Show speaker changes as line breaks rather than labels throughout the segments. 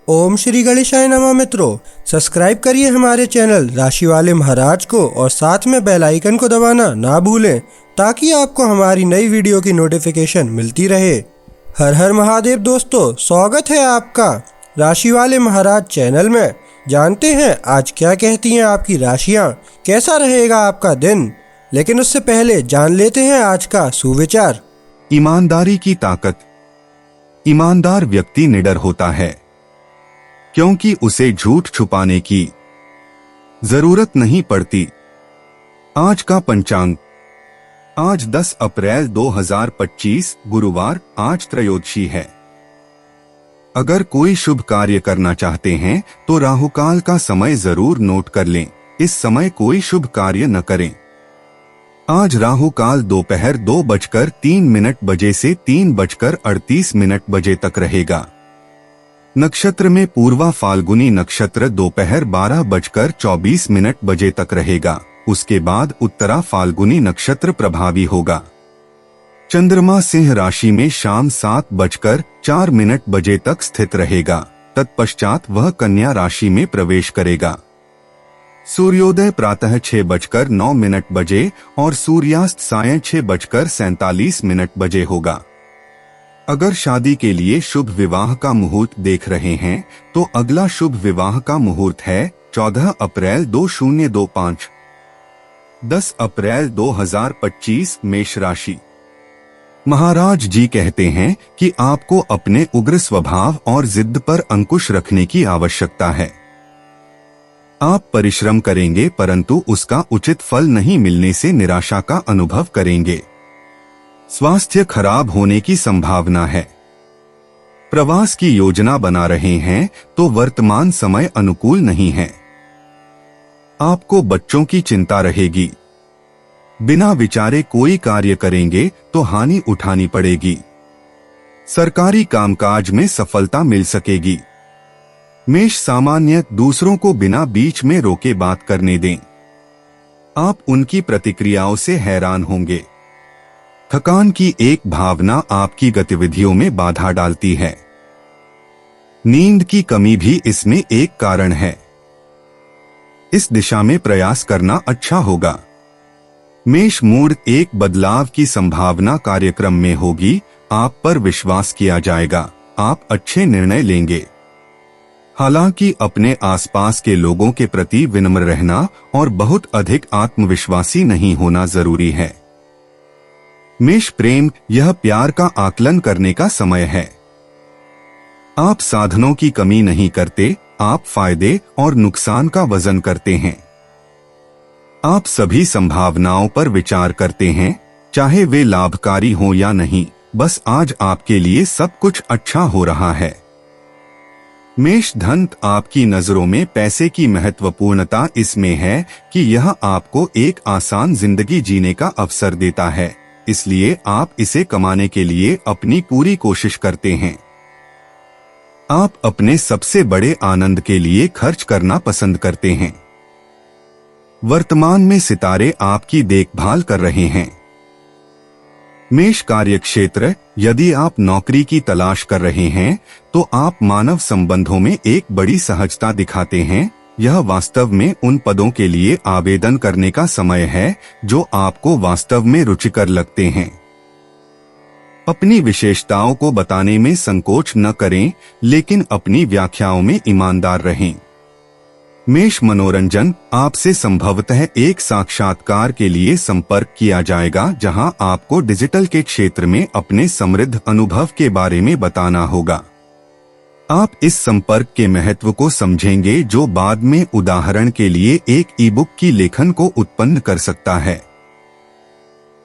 ओम श्री गणेशाय नमः। मित्रों, सब्सक्राइब करिए हमारे चैनल राशि वाले महाराज को और साथ में बेल आइकन को दबाना ना भूलें ताकि आपको हमारी नई वीडियो की नोटिफिकेशन मिलती रहे। हर हर महादेव दोस्तों, स्वागत है आपका राशि वाले महाराज चैनल में। जानते हैं आज क्या कहती हैं आपकी राशियां, कैसा रहेगा आपका दिन। लेकिन उससे पहले जान लेते हैं आज का सुविचार।
ईमानदारी की ताकत। ईमानदार व्यक्ति निडर होता है क्योंकि उसे झूठ छुपाने की जरूरत नहीं पड़ती। आज का पंचांग। आज 10 अप्रैल 2025 गुरुवार। आज त्रयोदशी है। अगर कोई शुभ कार्य करना चाहते हैं तो राहुकाल का समय जरूर नोट कर लें। इस समय कोई शुभ कार्य न करें। आज राहुकाल दोपहर 2:03 बजे से 3:38 बजे तक रहेगा। नक्षत्र में पूर्वा फाल्गुनी नक्षत्र दोपहर 12:24 बजे तक रहेगा। उसके बाद उत्तरा फाल्गुनी नक्षत्र प्रभावी होगा। चंद्रमा सिंह राशि में शाम 7:04 बजे तक स्थित रहेगा। तत्पश्चात वह कन्या राशि में प्रवेश करेगा। सूर्योदय प्रातः 6:09 बजे और सूर्यास्त सायं 6:47 बजे होगा। अगर शादी के लिए शुभ विवाह का मुहूर्त देख रहे हैं तो अगला शुभ विवाह का मुहूर्त है 14 अप्रैल 2025। 10 अप्रैल 2025 मेष राशि। महाराज जी कहते हैं कि आपको अपने उग्र स्वभाव और जिद पर अंकुश रखने की आवश्यकता है। आप परिश्रम करेंगे परंतु उसका उचित फल नहीं मिलने से निराशा का अनुभव करेंगे। स्वास्थ्य खराब होने की संभावना है। प्रवास की योजना बना रहे हैं तो वर्तमान समय अनुकूल नहीं है। आपको बच्चों की चिंता रहेगी। बिना विचारे कोई कार्य करेंगे तो हानि उठानी पड़ेगी। सरकारी कामकाज में सफलता मिल सकेगी। मेष सामान्य दूसरों को बिना बीच में रोके बात करने दें। आप उनकी प्रतिक्रियाओं से हैरान होंगे। थकान की एक भावना आपकी गतिविधियों में बाधा डालती है। नींद की कमी भी इसमें एक कारण है। इस दिशा में प्रयास करना अच्छा होगा। मेष मूड एक बदलाव की संभावना कार्यक्रम में होगी। आप पर विश्वास किया जाएगा। आप अच्छे निर्णय लेंगे। हालांकि अपने आसपास के लोगों के प्रति विनम्र रहना और बहुत अधिक आत्मविश्वासी नहीं होना जरूरी है। मेष प्रेम, यह प्यार का आकलन करने का समय है। आप साधनों की कमी नहीं करते। आप फायदे और नुकसान का वजन करते हैं। आप सभी संभावनाओं पर विचार करते हैं, चाहे वे लाभकारी हो या नहीं। बस आज आपके लिए सब कुछ अच्छा हो रहा है। मेष धन, आपकी नजरों में पैसे की महत्वपूर्णता इसमें है कि यह आपको एक आसान जिंदगी जीने का अवसर देता है, इसलिए आप इसे कमाने के लिए अपनी पूरी कोशिश करते हैं। आप अपने सबसे बड़े आनंद के लिए खर्च करना पसंद करते हैं। वर्तमान में सितारे आपकी देखभाल कर रहे हैं। मेष कार्यक्षेत्र, यदि आप नौकरी की तलाश कर रहे हैं तो आप मानव संबंधों में एक बड़ी सहजता दिखाते हैं। यह वास्तव में उन पदों के लिए आवेदन करने का समय है जो आपको वास्तव में रुचिकर लगते हैं। अपनी विशेषताओं को बताने में संकोच न करें, लेकिन अपनी व्याख्याओं में ईमानदार रहें। मेष मनोरंजन, आपसे संभवतः एक साक्षात्कार के लिए संपर्क किया जाएगा जहां आपको डिजिटल के क्षेत्र में अपने समृद्ध अनुभव के बारे में बताना होगा। आप इस संपर्क के महत्व को समझेंगे जो बाद में उदाहरण के लिए एक ईबुक की लेखन को उत्पन्न कर सकता है।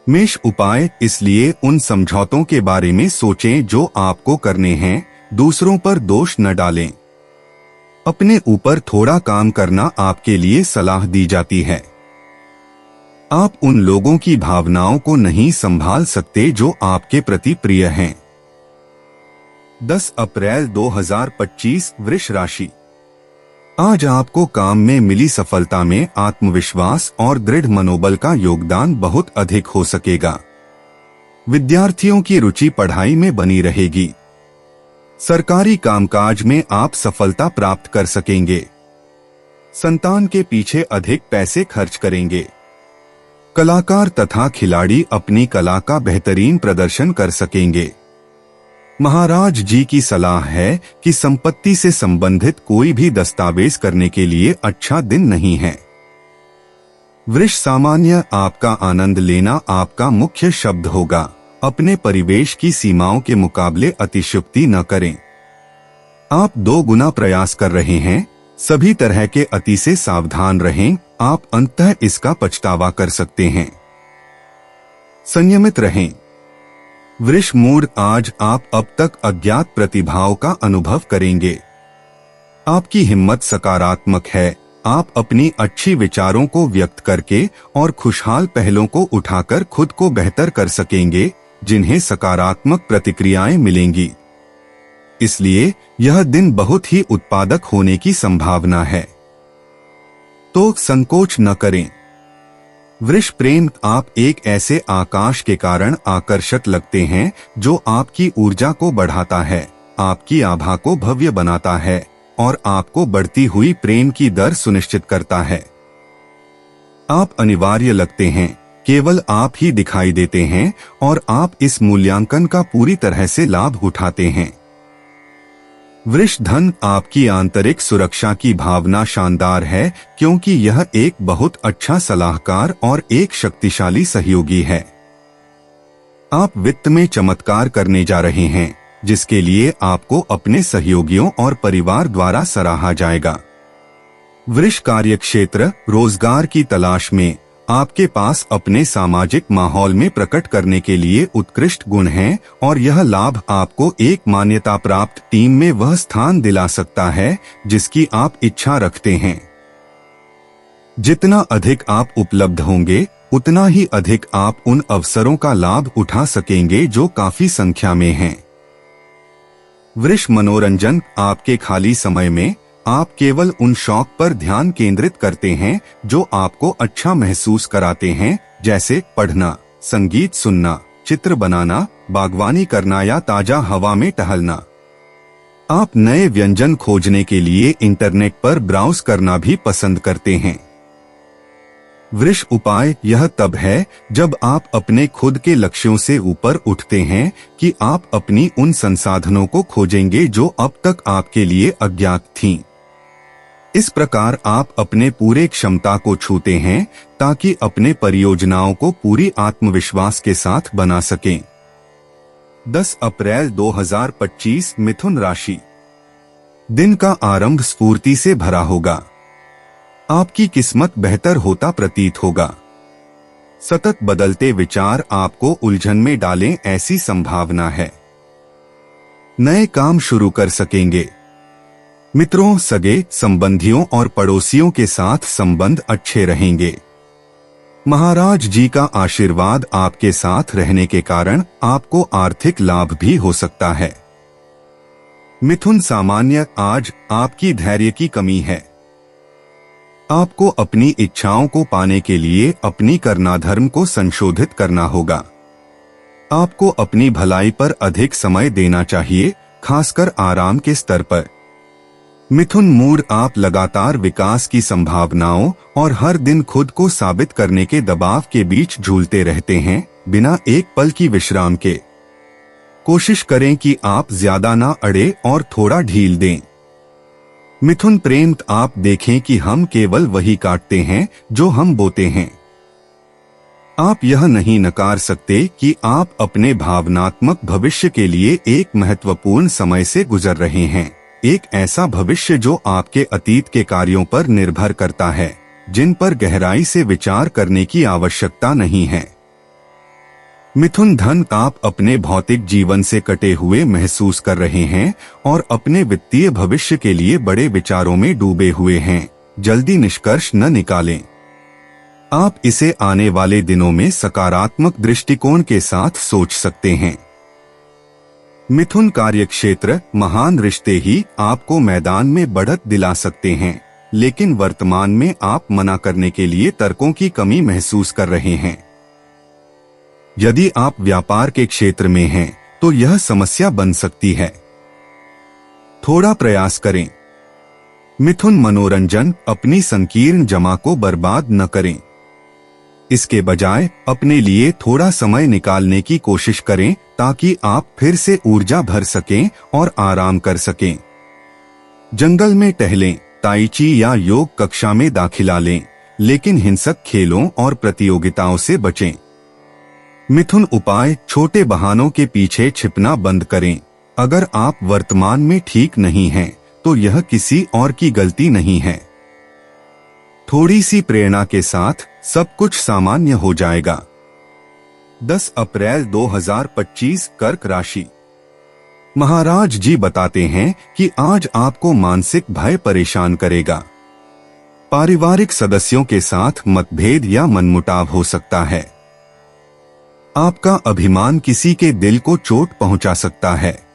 मेष उपाय, इसलिए उन समझौतों के बारे में सोचें जो आपको करने हैं। दूसरों पर दोष न डालें। अपने ऊपर थोड़ा काम करना आपके लिए सलाह दी जाती है। आप उन लोगों की भावनाओं को नहीं संभाल सकते जो आपके प्रति प्रिय हैं। 10 अप्रैल 2025 वृष राशि। आज आपको काम में मिली सफलता में आत्मविश्वास और दृढ़ मनोबल का योगदान बहुत अधिक हो सकेगा। विद्यार्थियों की रुचि पढ़ाई में बनी रहेगी। सरकारी कामकाज में आप सफलता प्राप्त कर सकेंगे। संतान के पीछे अधिक पैसे खर्च करेंगे। कलाकार तथा खिलाड़ी अपनी कला का बेहतरीन प्रदर्शन कर सकेंगे। महाराज जी की सलाह है कि संपत्ति से संबंधित कोई भी दस्तावेज करने के लिए अच्छा दिन नहीं है। वृष सामान्य, आपका आनंद लेना आपका मुख्य शब्द होगा। अपने परिवेश की सीमाओं के मुकाबले अतिशयोक्ति न करें। आप 2 गुना प्रयास कर रहे हैं। सभी तरह के अति से सावधान रहें, आप अंततः इसका पछतावा कर सकते हैं। संयमित रहें। वृष मूड, आज आप अब तक अज्ञात प्रतिभाओं का अनुभव करेंगे। आपकी हिम्मत सकारात्मक है। आप अपनी अच्छी विचारों को व्यक्त करके और खुशहाल पहलों को उठाकर खुद को बेहतर कर सकेंगे, जिन्हें सकारात्मक प्रतिक्रियाएं मिलेंगी। इसलिए यह दिन बहुत ही उत्पादक होने की संभावना है, तो संकोच न करें। वृष प्रेम, आप एक ऐसे आकाश के कारण आकर्षक लगते हैं जो आपकी ऊर्जा को बढ़ाता है, आपकी आभा को भव्य बनाता है और आपको बढ़ती हुई प्रेम की दर सुनिश्चित करता है। आप अनिवार्य लगते हैं, केवल आप ही दिखाई देते हैं और आप इस मूल्यांकन का पूरी तरह से लाभ उठाते हैं। वृष धन, आपकी आंतरिक सुरक्षा की भावना शानदार है क्योंकि यह एक बहुत अच्छा सलाहकार और एक शक्तिशाली सहयोगी है। आप वित्त में चमत्कार करने जा रहे हैं, जिसके लिए आपको अपने सहयोगियों और परिवार द्वारा सराहा जाएगा। वृष कार्यक्षेत्र, रोजगार की तलाश में आपके पास अपने सामाजिक माहौल में प्रकट करने के लिए उत्कृष्ट गुण हैं और यह लाभ आपको एक मान्यता प्राप्त टीम में वह स्थान दिला सकता है जिसकी आप इच्छा रखते हैं। जितना अधिक आप उपलब्ध होंगे, उतना ही अधिक आप उन अवसरों का लाभ उठा सकेंगे जो काफी संख्या में हैं। वृष मनोरंजन, आपके खाली समय में आप केवल उन शौक पर ध्यान केंद्रित करते हैं जो आपको अच्छा महसूस कराते हैं, जैसे पढ़ना, संगीत सुनना, चित्र बनाना, बागवानी करना या ताजा हवा में टहलना। आप नए व्यंजन खोजने के लिए इंटरनेट पर ब्राउज करना भी पसंद करते हैं। वृष उपाय, यह तब है जब आप अपने खुद के लक्ष्यों से ऊपर उठते हैं कि आप अपनी उन संसाधनों को खोजेंगे जो अब तक आपके लिए अज्ञात थीं। इस प्रकार आप अपने पूरे क्षमता को छूते हैं ताकि अपने परियोजनाओं को पूरी आत्मविश्वास के साथ बना सकें। 10 अप्रैल 2025 मिथुन राशि। दिन का आरंभ स्फूर्ति से भरा होगा। आपकी किस्मत बेहतर होता प्रतीत होगा। सतत बदलते विचार आपको उलझन में डालें, ऐसी संभावना है। नए काम शुरू कर सकेंगे। मित्रों, सगे संबंधियों और पड़ोसियों के साथ संबंध अच्छे रहेंगे। महाराज जी का आशीर्वाद आपके साथ रहने के कारण आपको आर्थिक लाभ भी हो सकता है। मिथुन सामान्य, आज आपकी धैर्य की कमी है। आपको अपनी इच्छाओं को पाने के लिए अपनी करनाधर्म को संशोधित करना होगा। आपको अपनी भलाई पर अधिक समय देना चाहिए, खासकर आराम के स्तर पर। मिथुन मूड, आप लगातार विकास की संभावनाओं और हर दिन खुद को साबित करने के दबाव के बीच झूलते रहते हैं, बिना एक पल की विश्राम के। कोशिश करें कि आप ज्यादा ना अड़े और थोड़ा ढील दें। मिथुन प्रेम, आप देखें कि हम केवल वही काटते हैं जो हम बोते हैं। आप यह नहीं नकार सकते कि आप अपने भावनात्मक भविष्य के लिए एक महत्वपूर्ण समय से गुजर रहे हैं, एक ऐसा भविष्य जो आपके अतीत के कार्यों पर निर्भर करता है, जिन पर गहराई से विचार करने की आवश्यकता नहीं है। मिथुन धन, आप अपने भौतिक जीवन से कटे हुए महसूस कर रहे हैं और अपने वित्तीय भविष्य के लिए बड़े विचारों में डूबे हुए हैं। जल्दी निष्कर्ष न निकालें। आप इसे आने वाले दिनों में सकारात्मक दृष्टिकोण के साथ सोच सकते हैं। मिथुन कार्यक्षेत्र, महान रिश्ते ही आपको मैदान में बढ़त दिला सकते हैं, लेकिन वर्तमान में आप मना करने के लिए तर्कों की कमी महसूस कर रहे हैं। यदि आप व्यापार के क्षेत्र में हैं, तो यह समस्या बन सकती है। थोड़ा प्रयास करें। मिथुन, मनोरंजन अपनी संकीर्ण जमा को बर्बाद न करें। इसके बजाय अपने लिए थोड़ा समय निकालने की कोशिश करें ताकि आप फिर से ऊर्जा भर सकें और आराम कर सकें। जंगल में टहलें, ताई ची या योग कक्षा में दाखिला लें, लेकिन हिंसक खेलों और प्रतियोगिताओं से बचें। मिथुन उपाय, छोटे बहानों के पीछे छिपना बंद करें। अगर आप वर्तमान में ठीक नहीं हैं, तो यह किसी और की गलती नहीं है। थोड़ी सी प्रेरणा के साथ सब कुछ सामान्य हो जाएगा। 10 अप्रैल 2025 कर्क राशि। महाराज जी बताते हैं कि आज आपको मानसिक भय परेशान करेगा। पारिवारिक सदस्यों के साथ मतभेद या मनमुटाव हो सकता है। आपका अभिमान किसी के दिल को चोट पहुंचा सकता है।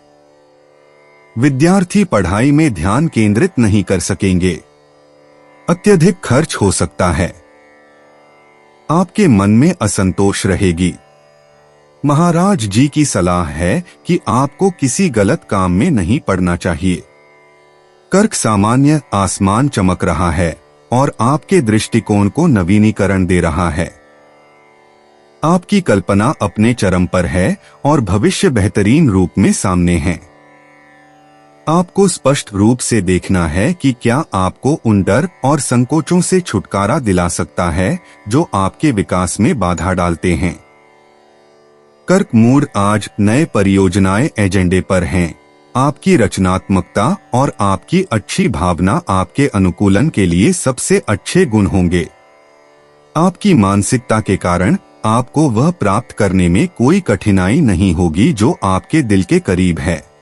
विद्यार्थी पढ़ाई में ध्यान केंद्रित नहीं कर सकेंगे। अत्यधिक खर्च हो सकता है। आपके मन में असंतोष रहेगी। महाराज जी की सलाह है कि आपको किसी गलत काम में नहीं पड़ना चाहिए। कर्क सामान्य, आसमान चमक रहा है और आपके दृष्टिकोण को नवीनीकरण दे रहा है। आपकी कल्पना अपने चरम पर है और भविष्य बेहतरीन रूप में सामने है। आपको स्पष्ट रूप से देखना है कि क्या आपको उन डर और संकोचों से छुटकारा दिला सकता है जो आपके विकास में बाधा डालते हैं। कर्क मूड, आज नए परियोजनाएं एजेंडे पर हैं। आपकी रचनात्मकता और आपकी अच्छी भावना आपके अनुकूलन के लिए सबसे अच्छे गुण होंगे। आपकी मानसिकता के कारण आपको वह प्राप्त करने में कोई कठिनाई नहीं होगी जो आपके दिल के करीब है।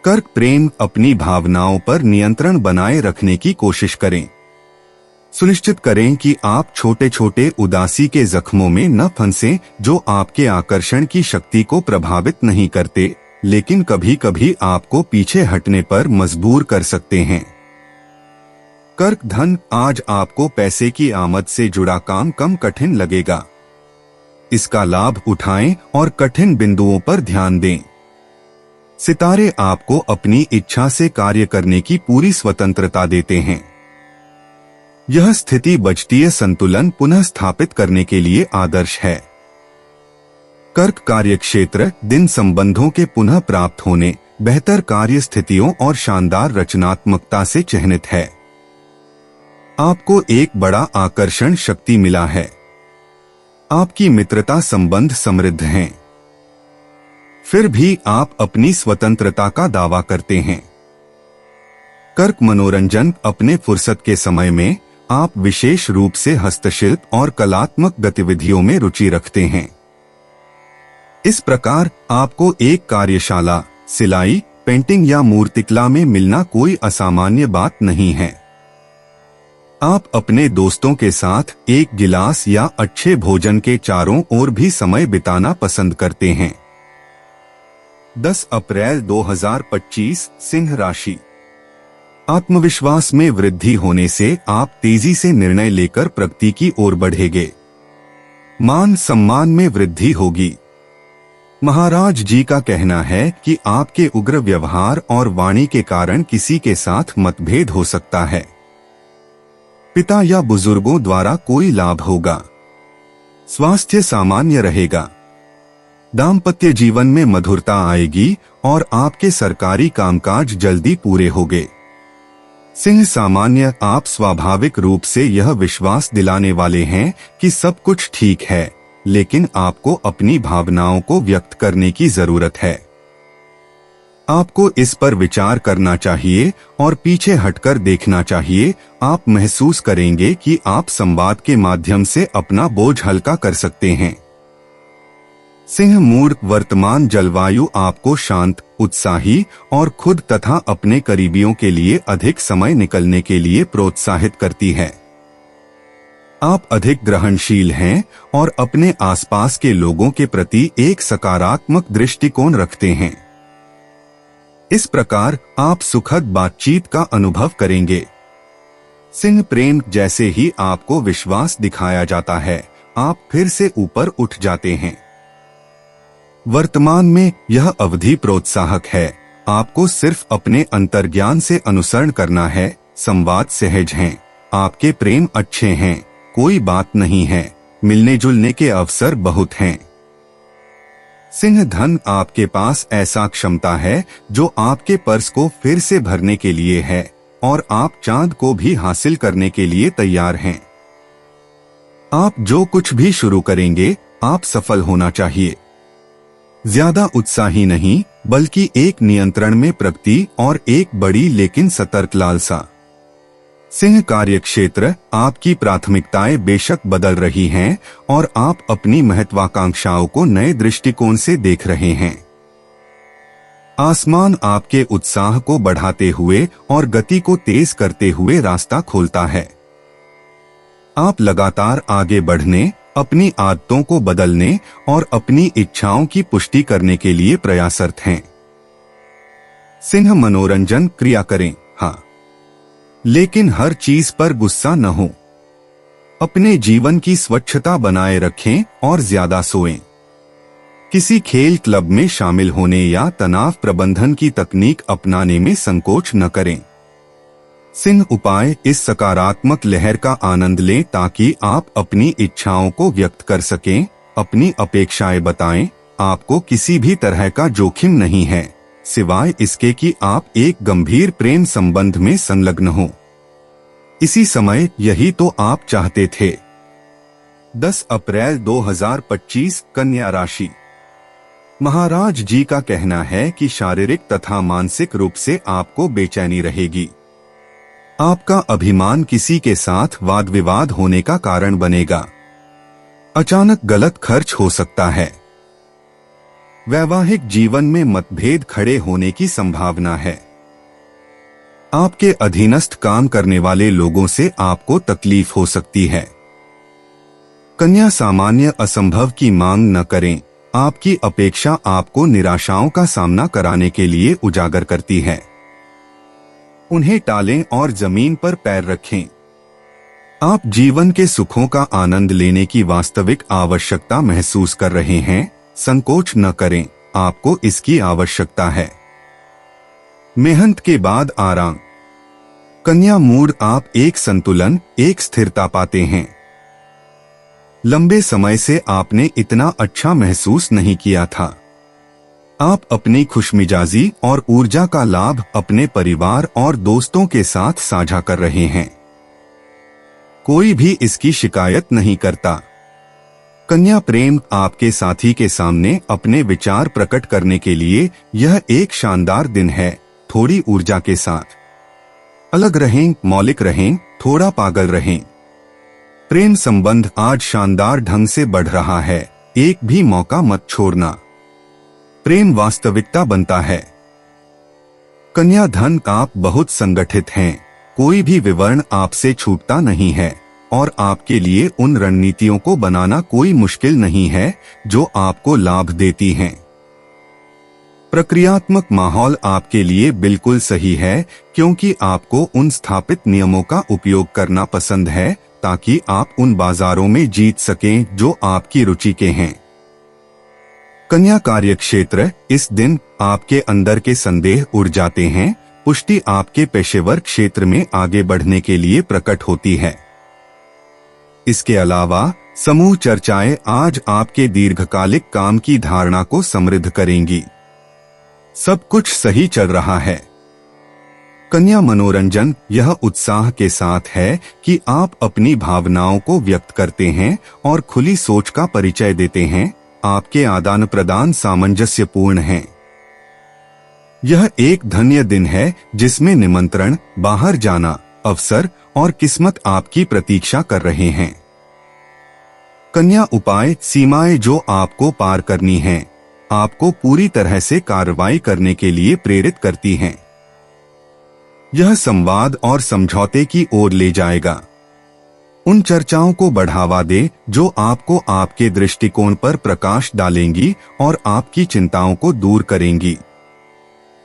कर्क प्रेम, अपनी भावनाओं पर नियंत्रण बनाए रखने की कोशिश करें। सुनिश्चित करें कि आप छोटे छोटे उदासी के जख्मों में न फंसें जो आपके आकर्षण की शक्ति को प्रभावित नहीं करते, लेकिन कभी कभी आपको पीछे हटने पर मजबूर कर सकते हैं। कर्क धन, आज आपको पैसे की आमद से जुड़ा काम कम कठिन लगेगा। इसका लाभ उठाएं और कठिन बिंदुओं पर ध्यान दें। सितारे आपको अपनी इच्छा से कार्य करने की पूरी स्वतंत्रता देते हैं। यह स्थिति बजटीय संतुलन पुनः स्थापित करने के लिए आदर्श है। कर्क कार्यक्षेत्र, दिन संबंधों के पुनः प्राप्त होने, बेहतर कार्य स्थितियों और शानदार रचनात्मकता से चिह्नित है। आपको एक बड़ा आकर्षण शक्ति मिला है। आपकी मित्रता संबंध समृद्ध हैं। फिर भी आप अपनी स्वतंत्रता का दावा करते हैं। कर्क मनोरंजन, अपने फुर्सत के समय में आप विशेष रूप से हस्तशिल्प और कलात्मक गतिविधियों में रुचि रखते हैं। इस प्रकार आपको एक कार्यशाला, सिलाई, पेंटिंग या मूर्तिकला में मिलना कोई असामान्य बात नहीं है। आप अपने दोस्तों के साथ एक गिलास या अच्छे भोजन के चारों ओर भी समय बिताना पसंद करते हैं। 10 अप्रैल 2025 सिंह राशि। आत्मविश्वास में वृद्धि होने से आप तेजी से निर्णय लेकर प्रगति की ओर बढ़ेंगे। मान सम्मान में वृद्धि होगी। महाराज जी का कहना है कि आपके उग्र व्यवहार और वाणी के कारण किसी के साथ मतभेद हो सकता है। पिता या बुजुर्गों द्वारा कोई लाभ होगा। स्वास्थ्य सामान्य रहेगा। दाम्पत्य जीवन में मधुरता आएगी और आपके सरकारी कामकाज जल्दी पूरे होंगे। सिंह सामान्य, आप स्वाभाविक रूप से यह विश्वास दिलाने वाले हैं कि सब कुछ ठीक है, लेकिन आपको अपनी भावनाओं को व्यक्त करने की जरूरत है। आपको इस पर विचार करना चाहिए और पीछे हटकर देखना चाहिए। आप महसूस करेंगे कि आप संवाद के माध्यम से अपना बोझ हल्का कर सकते हैं। सिंह मूड, वर्तमान जलवायु आपको शांत, उत्साही और खुद तथा अपने करीबियों के लिए अधिक समय निकलने के लिए प्रोत्साहित करती है। आप अधिक ग्रहणशील हैं और अपने आसपास के लोगों के प्रति एक सकारात्मक दृष्टिकोण रखते हैं। इस प्रकार आप सुखद बातचीत का अनुभव करेंगे। सिंह प्रेम, जैसे ही आपको विश्वास दिखाया जाता है, आप फिर से ऊपर उठ जाते हैं। वर्तमान में यह अवधि प्रोत्साहक है। आपको सिर्फ अपने अंतर्ज्ञान से अनुसरण करना है। संवाद सहज हैं, आपके प्रेम अच्छे हैं, कोई बात नहीं है, मिलने जुलने के अवसर बहुत हैं। सिंह धन, आपके पास ऐसा क्षमता है जो आपके पर्स को फिर से भरने के लिए है और आप चांद को भी हासिल करने के लिए तैयार हैं। आप जो कुछ भी शुरू करेंगे आप सफल होना चाहिए। ज्यादा उत्साही नहीं बल्कि एक नियंत्रण में प्रगति और एक बड़ी लेकिन सतर्क लालसा। सिंह कार्यक्षेत्र, आपकी प्राथमिकताएं बेशक बदल रही हैं और आप अपनी महत्वाकांक्षाओं को नए दृष्टिकोण से देख रहे हैं। आसमान आपके उत्साह को बढ़ाते हुए और गति को तेज करते हुए रास्ता खोलता है। आप लगातार आगे बढ़ने, अपनी आदतों को बदलने और अपनी इच्छाओं की पुष्टि करने के लिए प्रयासरत हैं। सिंह मनोरंजन क्रिया करें, हाँ, लेकिन हर चीज पर गुस्सा न हो। अपने जीवन की स्वच्छता बनाए रखें और ज्यादा सोएं। किसी खेल क्लब में शामिल होने या तनाव प्रबंधन की तकनीक अपनाने में संकोच न करें। सिंह उपाय, इस सकारात्मक लहर का आनंद लें ताकि आप अपनी इच्छाओं को व्यक्त कर सकें, अपनी अपेक्षाएं बताएं। आपको किसी भी तरह का जोखिम नहीं है सिवाय इसके कि आप एक गंभीर प्रेम संबंध में संलग्न हो। इसी समय यही तो आप चाहते थे। 10 अप्रैल 2025 कन्या राशि। महाराज जी का कहना है कि शारीरिक तथा मानसिक रूप से आपको बेचैनी रहेगी। आपका अभिमान किसी के साथ वाद विवाद होने का कारण बनेगा। अचानक गलत खर्च हो सकता है। वैवाहिक जीवन में मतभेद खड़े होने की संभावना है। आपके अधीनस्थ काम करने वाले लोगों से आपको तकलीफ हो सकती है। कन्या, सामान्य असंभव की मांग न करें। आपकी अपेक्षा आपको निराशाओं का सामना कराने के लिए उजागर करती है। उन्हें टालें और जमीन पर पैर रखें। आप जीवन के सुखों का आनंद लेने की वास्तविक आवश्यकता महसूस कर रहे हैं। संकोच न करें, आपको इसकी आवश्यकता है। मेहनत के बाद आराम। कन्या मूड, आप एक संतुलन, एक स्थिरता पाते हैं। लंबे समय से आपने इतना अच्छा महसूस नहीं किया था। आप अपनी खुशमिजाजी और ऊर्जा का लाभ अपने परिवार और दोस्तों के साथ साझा कर रहे हैं। कोई भी इसकी शिकायत नहीं करता। कन्या प्रेम, आपके साथी के सामने अपने विचार प्रकट करने के लिए यह एक शानदार दिन है। थोड़ी ऊर्जा के साथ अलग रहें, मौलिक रहें, थोड़ा पागल रहें। प्रेम संबंध आज शानदार ढंग से बढ़ रहा है। एक भी मौका मत छोड़ना। प्रेम वास्तविकता बनता है। कन्या धन, आप बहुत संगठित हैं। कोई भी विवरण आपसे छूटता नहीं है और आपके लिए उन रणनीतियों को बनाना कोई मुश्किल नहीं है जो आपको लाभ देती हैं। प्रक्रियात्मक माहौल आपके लिए बिल्कुल सही है क्योंकि आपको उन स्थापित नियमों का उपयोग करना पसंद है ताकि आप उन बाजारों में जीत सकें जो आपकी रुचि के हैं। कन्या कार्यक्षेत्र, इस दिन आपके अंदर के संदेह उड़ जाते हैं। पुष्टि आपके पेशेवर क्षेत्र में आगे बढ़ने के लिए प्रकट होती है। इसके अलावा समूह चर्चाएं आज आपके दीर्घकालिक काम की धारणा को समृद्ध करेंगी। सब कुछ सही चल रहा है। कन्या मनोरंजन, यह उत्साह के साथ है कि आप अपनी भावनाओं को व्यक्त करते हैं और खुली सोच का परिचय देते हैं। आपके आदान प्रदान सामंजस्यपूर्ण हैं। यह एक धन्य दिन है जिसमें निमंत्रण, बाहर जाना, अवसर और किस्मत आपकी प्रतीक्षा कर रहे हैं। कन्या उपाय, सीमाएं जो आपको पार करनी हैं, आपको पूरी तरह से कार्रवाई करने के लिए प्रेरित करती हैं। यह संवाद और समझौते की ओर ले जाएगा। उन चर्चाओं को बढ़ावा दे जो आपको आपके दृष्टिकोण पर प्रकाश डालेंगी और आपकी चिंताओं को दूर करेंगी।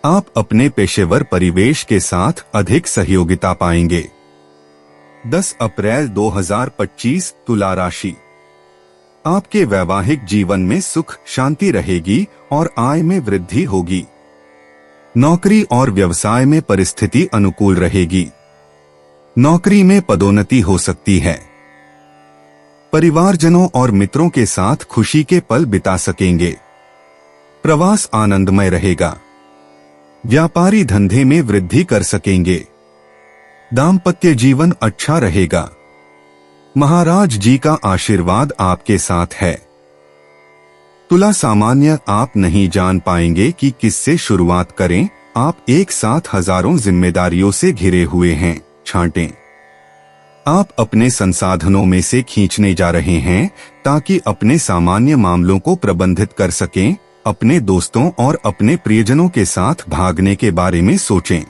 आप अपने पेशेवर परिवेश के साथ अधिक सहयोगिता पाएंगे। 10 अप्रैल 2025 तुला राशि। आपके वैवाहिक जीवन में सुख शांति रहेगी और आय में वृद्धि होगी। नौकरी और व्यवसाय में परिस्थिति अनुकूल रहेगी। नौकरी में पदोन्नति हो सकती है। परिवारजनों और मित्रों के साथ खुशी के पल बिता सकेंगे। प्रवास आनंदमय रहेगा। व्यापारी धंधे में वृद्धि कर सकेंगे। दाम्पत्य जीवन अच्छा रहेगा। महाराज जी का आशीर्वाद आपके साथ है। तुला सामान्य आप नहीं जान पाएंगे कि किससे शुरुआत करें। आप एक साथ हजारों जिम्मेदारियों से घिरे हुए हैं। छांटें। आप अपने संसाधनों में से खींचने जा रहे हैं ताकि अपने सामान्य मामलों को प्रबंधित कर सकें। अपने दोस्तों और अपने प्रियजनों के साथ भागने के बारे में सोचें।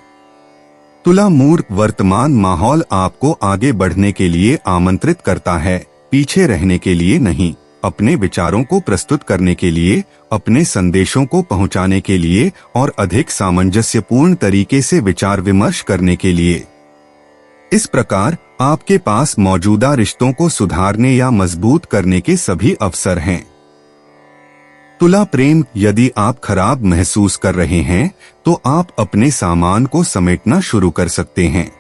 तुला मूड वर्तमान माहौल आपको आगे बढ़ने के लिए आमंत्रित करता है, पीछे रहने के लिए नहीं। अपने विचारों को प्रस्तुत करने के लिए, अपने संदेशों को पहुंचाने के लिए और अधिक सामंजस्यपूर्ण तरीके से विचार विमर्श करने के लिए। इस प्रकार आपके पास मौजूदा रिश्तों को सुधारने या मजबूत करने के सभी अवसर हैं। तुला प्रेम, यदि आप खराब महसूस कर रहे हैं तो आप अपने सामान को समेटना शुरू कर सकते हैं।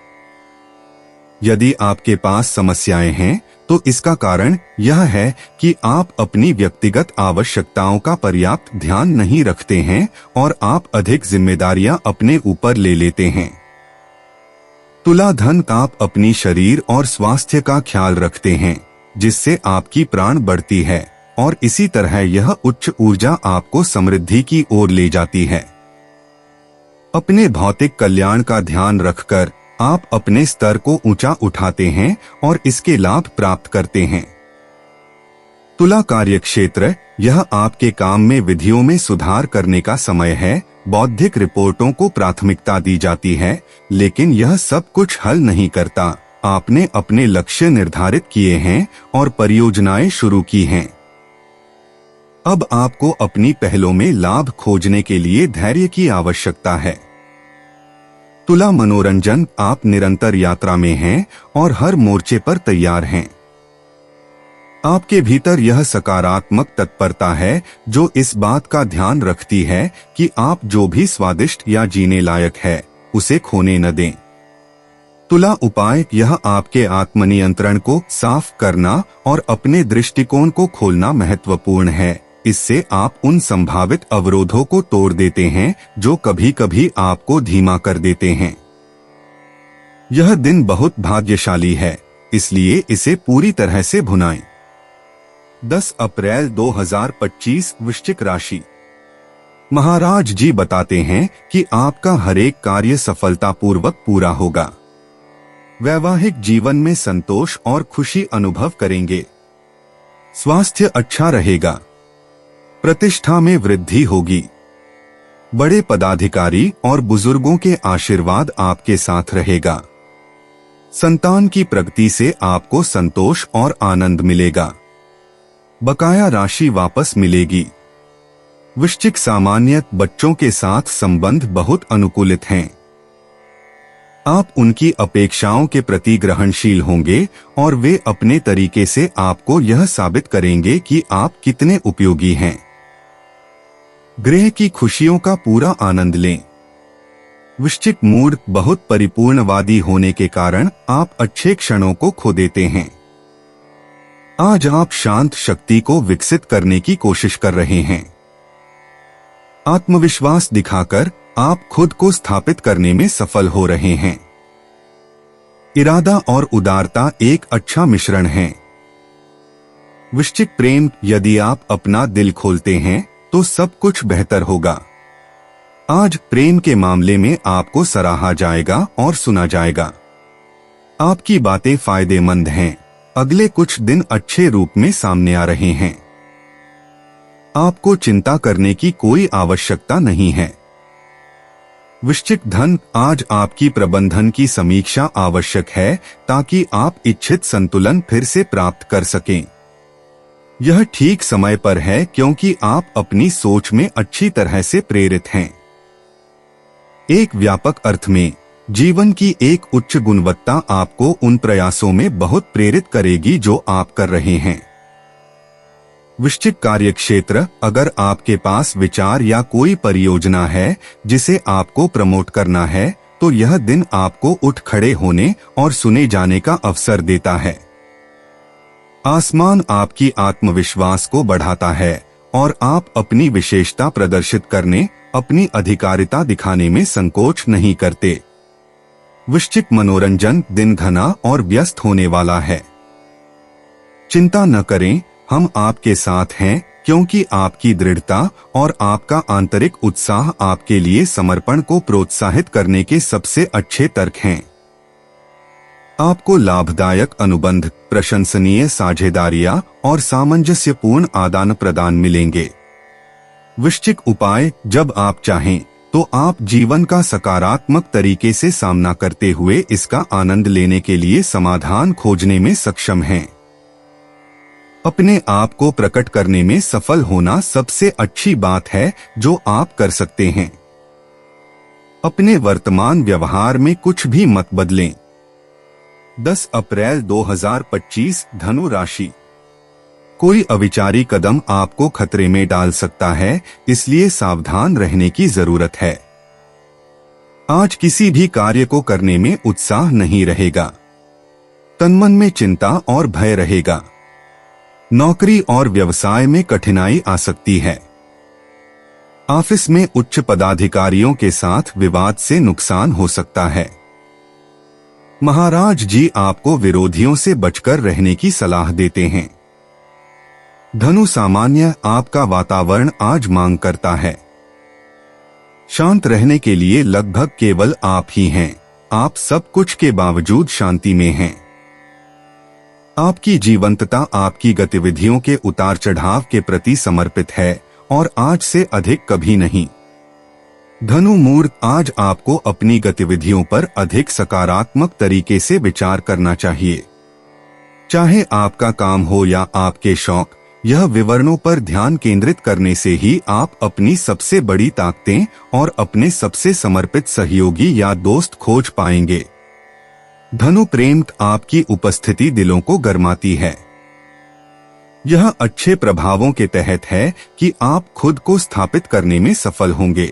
यदि आपके पास समस्याएं हैं तो इसका कारण यह है कि आप अपनी व्यक्तिगत आवश्यकताओं का पर्याप्त ध्यान नहीं रखते हैं और आप अधिक जिम्मेदारियां अपने ऊपर ले लेते हैं। तुला धन, आप अपनी शरीर और स्वास्थ्य का ख्याल रखते हैं जिससे आपकी प्राण बढ़ती है और इसी तरह यह उच्च ऊर्जा आपको समृद्धि की ओर ले जाती है। अपने भौतिक कल्याण का ध्यान रखकर आप अपने स्तर को ऊंचा उठाते हैं और इसके लाभ प्राप्त करते हैं। तुला कार्यक्षेत्र, यह आपके काम में विधियों में सुधार करने का समय है। बौद्धिक रिपोर्टों को प्राथमिकता दी जाती है, लेकिन यह सब कुछ हल नहीं करता। आपने अपने लक्ष्य निर्धारित किए हैं और परियोजनाएं शुरू की हैं। अब आपको अपनी पहलों में लाभ खोजने के लिए धैर्य की आवश्यकता है। तुला मनोरंजन, आप निरंतर यात्रा में हैं और हर मोर्चे पर तैयार हैं। आपके भीतर यह सकारात्मक तत्परता है जो इस बात का ध्यान रखती है कि आप जो भी स्वादिष्ट या जीने लायक है उसे खोने न दें। तुला उपाय, यह आपके आत्मनियंत्रण को साफ करना और अपने दृष्टिकोण को खोलना महत्वपूर्ण है। इससे आप उन संभावित अवरोधों को तोड़ देते हैं जो कभी कभी आपको धीमा कर देते हैं। यह दिन बहुत भाग्यशाली है, इसलिए इसे पूरी तरह से भुनाएं। 10 अप्रैल 2025 वृश्चिक राशि। महाराज जी बताते हैं कि आपका हर एक कार्य सफलतापूर्वक पूरा होगा। वैवाहिक जीवन में संतोष और खुशी अनुभव करेंगे। स्वास्थ्य अच्छा रहेगा। प्रतिष्ठा में वृद्धि होगी। बड़े पदाधिकारी और बुजुर्गों के आशीर्वाद आपके साथ रहेगा। संतान की प्रगति से आपको संतोष और आनंद मिलेगा। बकाया राशि वापस मिलेगी। वृश्चिक सामान्य, बच्चों के साथ संबंध बहुत अनुकूलित हैं। आप उनकी अपेक्षाओं के प्रति ग्रहणशील होंगे और वे अपने तरीके से आपको यह साबित करेंगे कि आप कितने उपयोगी हैं। गृह की खुशियों का पूरा आनंद लें। वृश्चिक मूड, बहुत परिपूर्णवादी होने के कारण आप अच्छे क्षणों को खो देते हैं। आज आप शांत शक्ति को विकसित करने की कोशिश कर रहे हैं। आत्मविश्वास दिखाकर आप खुद को स्थापित करने में सफल हो रहे हैं। इरादा और उदारता एक अच्छा मिश्रण है। वृश्चिक प्रेम, यदि आप अपना दिल खोलते हैं तो सब कुछ बेहतर होगा। आज प्रेम के मामले में आपको सराहा जाएगा और सुना जाएगा। आपकी बातें फायदेमंद हैं। अगले कुछ दिन अच्छे रूप में सामने आ रहे हैं। आपको चिंता करने की कोई आवश्यकता नहीं है। वृश्चिक धन, आज आपकी प्रबंधन की समीक्षा आवश्यक है ताकि आप इच्छित संतुलन फिर से प्राप्त कर सकें। यह ठीक समय पर है क्योंकि आप अपनी सोच में अच्छी तरह से प्रेरित हैं। एक व्यापक अर्थ में जीवन की एक उच्च गुणवत्ता आपको उन प्रयासों में बहुत प्रेरित करेगी जो आप कर रहे हैं। वृश्चिक कार्यक्षेत्र, अगर आपके पास विचार या कोई परियोजना है जिसे आपको प्रमोट करना है, तो यह दिन आपको उठ खड़े होने और सुने जाने का अवसर देता है। आसमान आपकी आत्मविश्वास को बढ़ाता है और आप अपनी विशेषता प्रदर्शित करने, अपनी अधिकारिता दिखाने में संकोच नहीं करते। वृश्चिक मनोरंजन, दिन घना और व्यस्त होने वाला है। चिंता न करें, हम आपके साथ हैं, क्योंकि आपकी दृढ़ता और आपका आंतरिक उत्साह आपके लिए समर्पण को प्रोत्साहित करने के सबसे अच्छे तर्क हैं। आपको लाभदायक अनुबंध, प्रशंसनीय साझेदारियां और सामंजस्यपूर्ण आदान प्रदान मिलेंगे। वृश्चिक उपाय, जब आप चाहें तो आप जीवन का सकारात्मक तरीके से सामना करते हुए इसका आनंद लेने के लिए समाधान खोजने में सक्षम हैं। अपने आप को प्रकट करने में सफल होना सबसे अच्छी बात है जो आप कर सकते हैं। अपने वर्तमान व्यवहार में कुछ भी मत बदलें। 10 अप्रैल 2025, धनु राशि। कोई अविचारी कदम आपको खतरे में डाल सकता है, इसलिए सावधान रहने की जरूरत है। आज किसी भी कार्य को करने में उत्साह नहीं रहेगा। तनमन में चिंता और भय रहेगा। नौकरी और व्यवसाय में कठिनाई आ सकती है। ऑफिस में उच्च पदाधिकारियों के साथ विवाद से नुकसान हो सकता है। महाराज जी आपको विरोधियों से बचकर रहने की सलाह देते हैं। धनु सामान्य, आपका वातावरण आज मांग करता है। शांत रहने के लिए लगभग केवल आप ही हैं। आप सब कुछ के बावजूद शांति में हैं। आपकी जीवंतता आपकी गतिविधियों के उतार चढ़ाव के प्रति समर्पित है और आज से अधिक कभी नहीं। धनु मूर्त, आज आपको अपनी गतिविधियों पर अधिक सकारात्मक तरीके से विचार करना चाहिए। चाहे आपका काम हो या आपके शौक, यह विवरणों पर ध्यान केंद्रित करने से ही आप अपनी सबसे बड़ी ताकतें और अपने सबसे समर्पित सहयोगी या दोस्त खोज पाएंगे। धनु प्रेम, आपकी उपस्थिति दिलों को गरमाती है। यह अच्छे प्रभावों के तहत है कि आप खुद को स्थापित करने में सफल होंगे।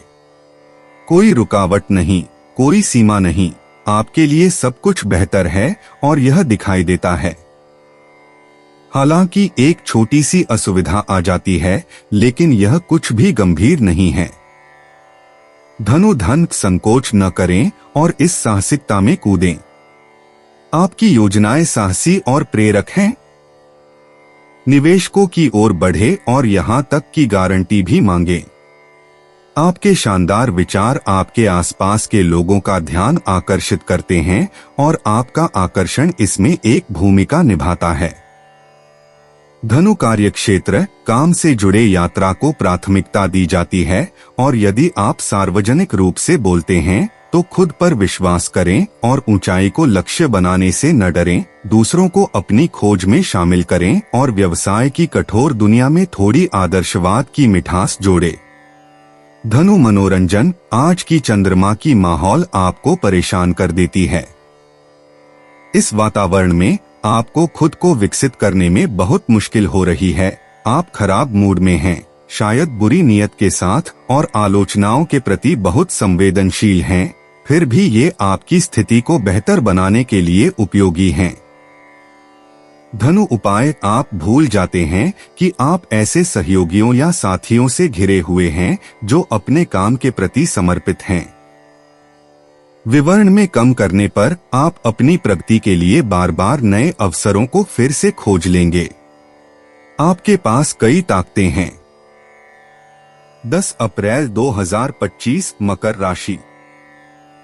कोई रुकावट नहीं, कोई सीमा नहीं, आपके लिए सब कुछ बेहतर है और यह दिखाई देता है। हालांकि एक छोटी सी असुविधा आ जाती है, लेकिन यह कुछ भी गंभीर नहीं है। धनु धन, संकोच न करें और इस साहसिकता में कूदें। आपकी योजनाएं साहसी और प्रेरक हैं। निवेशकों की ओर बढ़े और यहां तक की गारंटी भी मांगे। आपके शानदार विचार आपके आसपास के लोगों का ध्यान आकर्षित करते हैं और आपका आकर्षण इसमें एक भूमिका निभाता है। धनु कार्यक्षेत्र, काम से जुड़े यात्रा को प्राथमिकता दी जाती है और यदि आप सार्वजनिक रूप से बोलते हैं तो खुद पर विश्वास करें और ऊंचाई को लक्ष्य बनाने से न डरें। दूसरों को अपनी खोज में शामिल करें और व्यवसाय की कठोर दुनिया में थोड़ी आदर्शवाद की मिठास जोड़े। धनु मनोरंजन, आज की चंद्रमा की माहौल आपको परेशान कर देती है। इस वातावरण में आपको खुद को विकसित करने में बहुत मुश्किल हो रही है। आप खराब मूड में हैं, शायद बुरी नीयत के साथ और आलोचनाओं के प्रति बहुत संवेदनशील हैं, फिर भी ये आपकी स्थिति को बेहतर बनाने के लिए उपयोगी हैं। धनु उपाय, आप भूल जाते हैं कि आप ऐसे सहयोगियों या साथियों से घिरे हुए हैं जो अपने काम के प्रति समर्पित हैं। विवरण में कम करने पर आप अपनी प्रगति के लिए बार बार नए अवसरों को फिर से खोज लेंगे। आपके पास कई ताकतें हैं। 10 अप्रैल 2025, मकर राशि।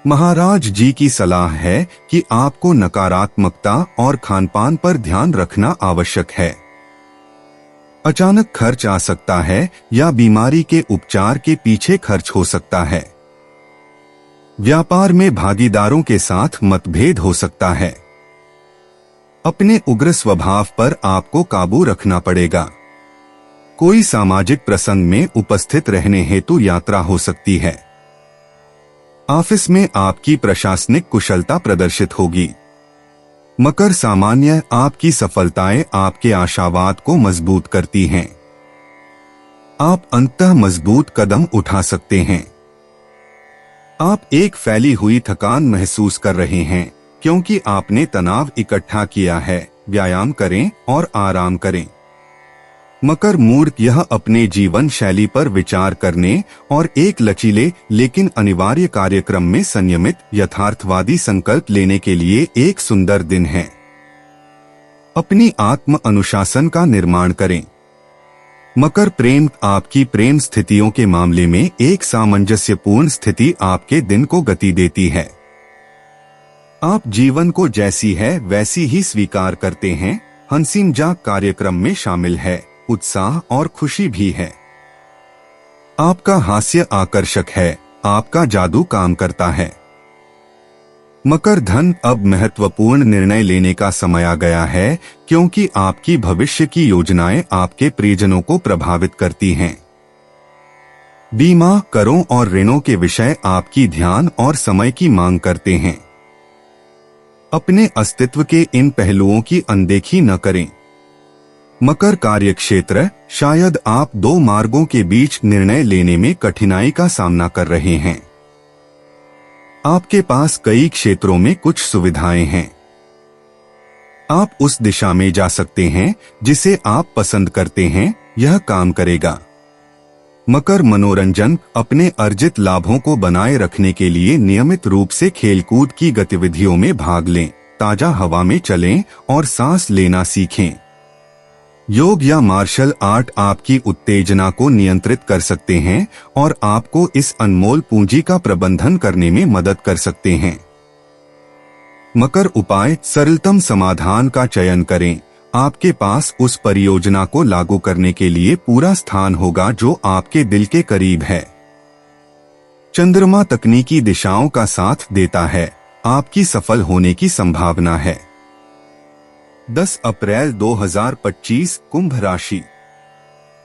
महाराज जी की सलाह है कि आपको नकारात्मकता और खानपान पर ध्यान रखना आवश्यक है। अचानक खर्च आ सकता है या बीमारी के उपचार के पीछे खर्च हो सकता है। व्यापार में भागीदारों के साथ मतभेद हो सकता है। अपने उग्र स्वभाव पर आपको काबू रखना पड़ेगा। कोई सामाजिक प्रसंग में उपस्थित रहने हेतु यात्रा हो सकती है। ऑफिस में आपकी प्रशासनिक कुशलता प्रदर्शित होगी। मकर सामान्य, आपकी सफलताएं आपके आशावाद को मजबूत करती हैं। आप अंततः मजबूत कदम उठा सकते हैं। आप एक फैली हुई थकान महसूस कर रहे हैं क्योंकि आपने तनाव इकट्ठा किया है। व्यायाम करें और आराम करें। मकर मूर्ख यह अपने जीवन शैली पर विचार करने और एक लचीले लेकिन अनिवार्य कार्यक्रम में संयमित यथार्थवादी संकल्प लेने के लिए एक सुंदर दिन है। अपनी आत्म अनुशासन का निर्माण करें। मकर प्रेम आपकी प्रेम स्थितियों के मामले में एक सामंजस्यपूर्ण स्थिति आपके दिन को गति देती है। आप जीवन को जैसी है वैसी ही स्वीकार करते हैं। हंसी मजाक कार्यक्रम में शामिल है, उत्साह और खुशी भी है। आपका हास्य आकर्षक है, आपका जादू काम करता है। मकर धन अब महत्वपूर्ण निर्णय लेने का समय आ गया है क्योंकि आपकी भविष्य की योजनाएं आपके प्रियजनों को प्रभावित करती हैं। बीमा, करों और ऋणों के विषय आपकी ध्यान और समय की मांग करते हैं। अपने अस्तित्व के इन पहलुओं की अनदेखी न करें। मकर कार्यक्षेत्र, शायद आप दो मार्गों के बीच निर्णय लेने में कठिनाई का सामना कर रहे हैं। आपके पास कई क्षेत्रों में कुछ सुविधाएं हैं। आप उस दिशा में जा सकते हैं जिसे आप पसंद करते हैं, यह काम करेगा। मकर मनोरंजन, अपने अर्जित लाभों को बनाए रखने के लिए नियमित रूप से खेलकूद की गतिविधियों में भाग लें, ताजा हवा में चलें और सांस लेना सीखें। योग या मार्शल आर्ट आपकी उत्तेजना को नियंत्रित कर सकते हैं और आपको इस अनमोल पूंजी का प्रबंधन करने में मदद कर सकते हैं। मकर उपाय, सरलतम समाधान का चयन करें। आपके पास उस परियोजना को लागू करने के लिए पूरा स्थान होगा जो आपके दिल के करीब है। चंद्रमा तकनीकी दिशाओं का साथ देता है, आपकी सफल होने की संभावना है। 10 अप्रैल 2025 कुंभ राशि।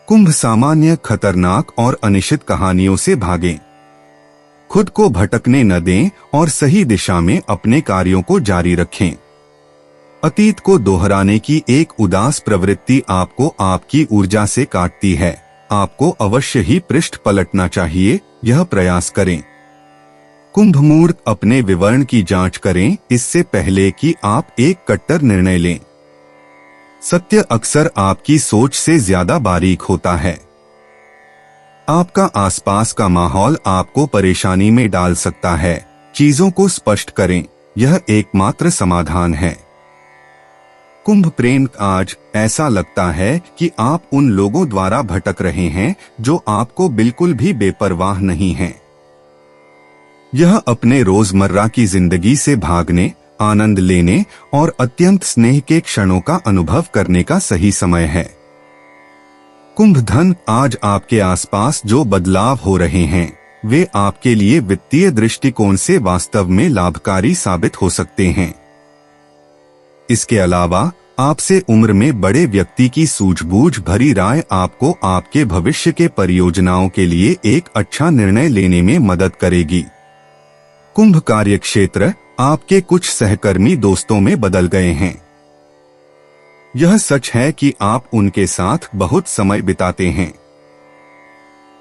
कुंभ सामान्य, खतरनाक और अनिश्चित कहानियों से भागें। खुद को भटकने न दें और सही दिशा में अपने कार्यों को जारी रखें। अतीत को दोहराने की एक उदास प्रवृत्ति आपको आपकी ऊर्जा से काटती है। आपको अवश्य ही पृष्ठ पलटना चाहिए, यह प्रयास करें। कुंभ मूर्ख, अपने विवरण की जांच करें इससे पहले कि आप एक कट्टर निर्णय लें। सत्य अक्सर आपकी सोच से ज्यादा बारीक होता है। आपका आसपास का माहौल आपको परेशानी में डाल सकता है। चीजों को स्पष्ट करें, यह एकमात्र समाधान है। कुंभ प्रेम, आज ऐसा लगता है कि आप उन लोगों द्वारा भटक रहे हैं जो आपको बिल्कुल भी बेपरवाह नहीं हैं। यह अपने रोजमर्रा की जिंदगी से भागने, आनंद लेने और अत्यंत स्नेह के क्षणों का अनुभव करने का सही समय है। कुंभ धन, आज आपके आसपास जो बदलाव हो रहे हैं वे आपके लिए वित्तीय दृष्टिकोण से वास्तव में लाभकारी साबित हो सकते हैं। इसके अलावा आपसे उम्र में बड़े व्यक्ति की सूझबूझ भरी राय आपको आपके भविष्य के परियोजनाओं के लिए एक अच्छा निर्णय लेने में मदद करेगी। कुंभ कार्यक्षेत्र, आपके कुछ सहकर्मी दोस्तों में बदल गए हैं। यह सच है कि आप उनके साथ बहुत समय बिताते हैं।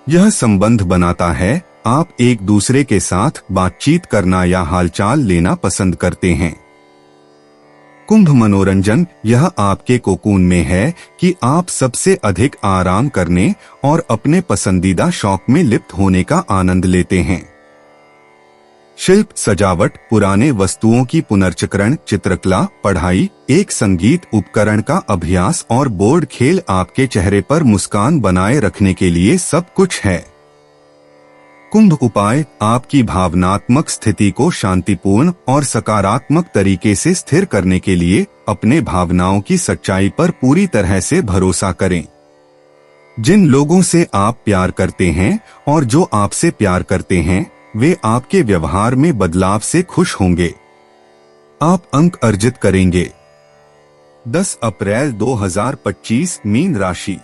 यह संबंध बनाता है, आप एक दूसरे के साथ बातचीत करना या हालचाल लेना पसंद करते हैं। कुंभ मनोरंजन, यह आपके कोकून में है कि आप सबसे अधिक आराम करने और अपने पसंदीदा शौक में लिप्त होने का आनंद लेते हैं। शिल्प, सजावट, पुराने वस्तुओं की पुनर्चक्रण, चित्रकला, पढ़ाई, एक संगीत उपकरण का अभ्यास और बोर्ड खेल आपके चेहरे पर मुस्कान बनाए रखने के लिए सब कुछ है। कुंभ उपाय, आपकी भावनात्मक स्थिति को शांतिपूर्ण और सकारात्मक तरीके से स्थिर करने के लिए अपने भावनाओं की सच्चाई पर पूरी तरह से भरोसा करें। जिन लोगों से आप प्यार करते हैं और जो आपसे प्यार करते हैं वे आपके व्यवहार में बदलाव से खुश होंगे। आप अंक अर्जित करेंगे। 10 अप्रैल 2025 मीन राशि।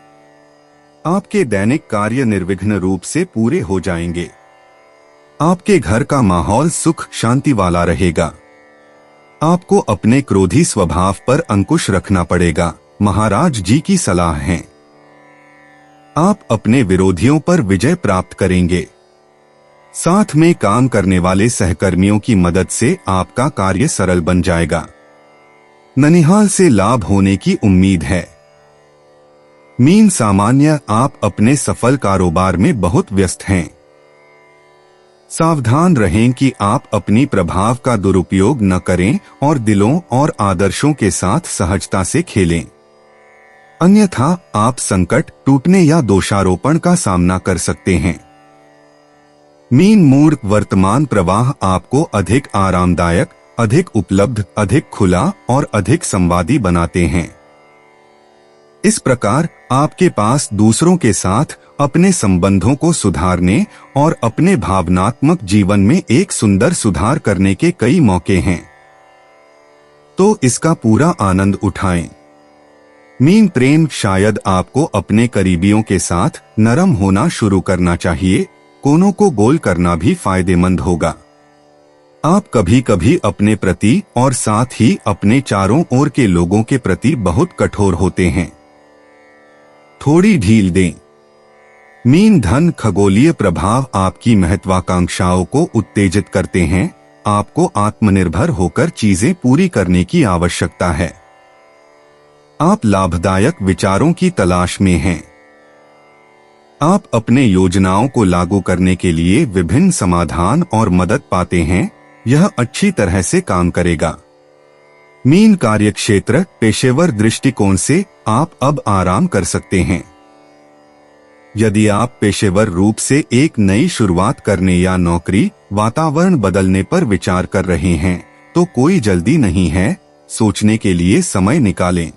आपके दैनिक कार्य निर्विघ्न रूप से पूरे हो जाएंगे। आपके घर का माहौल सुख शांति वाला रहेगा। आपको अपने क्रोधी स्वभाव पर अंकुश रखना पड़ेगा, महाराज जी की सलाह है। आप अपने विरोधियों पर विजय प्राप्त करेंगे। साथ में काम करने वाले सहकर्मियों की मदद से आपका कार्य सरल बन जाएगा। ननिहाल से लाभ होने की उम्मीद है। मीन सामान्य, आप अपने सफल कारोबार में बहुत व्यस्त हैं। सावधान रहें कि आप अपनी प्रभाव का दुरुपयोग न करें और दिलों और आदर्शों के साथ सहजता से खेलें। अन्यथा आप संकट, टूटने या दोषारोपण का सामना कर सकते हैं। मीन मूड, वर्तमान प्रवाह आपको अधिक आरामदायक, अधिक उपलब्ध, अधिक खुला और अधिक संवादी बनाते हैं। इस प्रकार आपके पास दूसरों के साथ अपने संबंधों को सुधारने और अपने भावनात्मक जीवन में एक सुंदर सुधार करने के कई मौके हैं। तो इसका पूरा आनंद उठाएं। मीन प्रेम, शायद आपको अपने करीबियों के साथ नरम होना शुरू करना चाहिए। कोनों को गोल करना भी फायदेमंद होगा। आप कभी कभी अपने प्रति और साथ ही अपने चारों ओर के लोगों के प्रति बहुत कठोर होते हैं। थोड़ी ढील दें। मीन धन, खगोलीय प्रभाव आपकी महत्वाकांक्षाओं को उत्तेजित करते हैं। आपको आत्मनिर्भर होकर चीजें पूरी करने की आवश्यकता है। आप लाभदायक विचारों की तलाश में हैं। आप अपने योजनाओं को लागू करने के लिए विभिन्न समाधान और मदद पाते हैं। यह अच्छी तरह से काम करेगा। मीन कार्यक्षेत्र, पेशेवर दृष्टिकोण से आप अब आराम कर सकते हैं। यदि आप पेशेवर रूप से एक नई शुरुआत करने या नौकरी, वातावरण बदलने पर विचार कर रहे हैं, तो कोई जल्दी नहीं है। सोचने के लिए समय निकालें।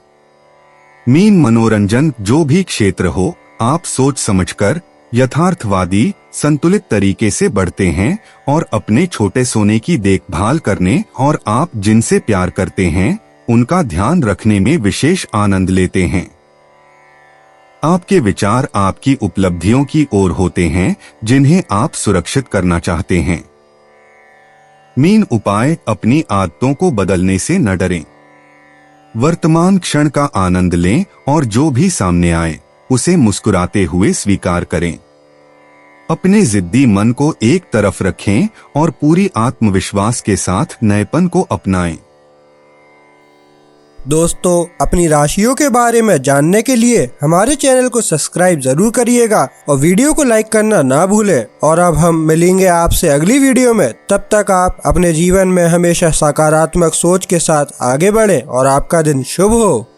मीन मनोरंजन, जो भी क्षेत्र हो, आप सोच समझकर यथार्थवादी, संतुलित तरीके से बढ़ते हैं और अपने छोटे सोने की देखभाल करने और आप जिनसे प्यार करते हैं उनका ध्यान रखने में विशेष आनंद लेते हैं। आपके विचार आपकी उपलब्धियों की ओर होते हैं जिन्हें आप सुरक्षित करना चाहते हैं। मीन उपाय, अपनी आदतों को बदलने से न डरें। वर्तमान क्षण का आनंद लें और जो भी सामने आए उसे मुस्कुराते हुए स्वीकार करें। अपने जिद्दी मन को एक तरफ रखें और पूरी आत्मविश्वास के साथ नएपन को अपनाएं।
दोस्तों, अपनी राशियों के बारे में जानने के लिए हमारे चैनल को सब्सक्राइब जरूर करिएगा और वीडियो को लाइक करना ना भूलें। और अब हम मिलेंगे आपसे अगली वीडियो में। तब तक आप अपने जीवन में हमेशा सकारात्मक सोच के साथ आगे बढ़ें और आपका दिन शुभ हो।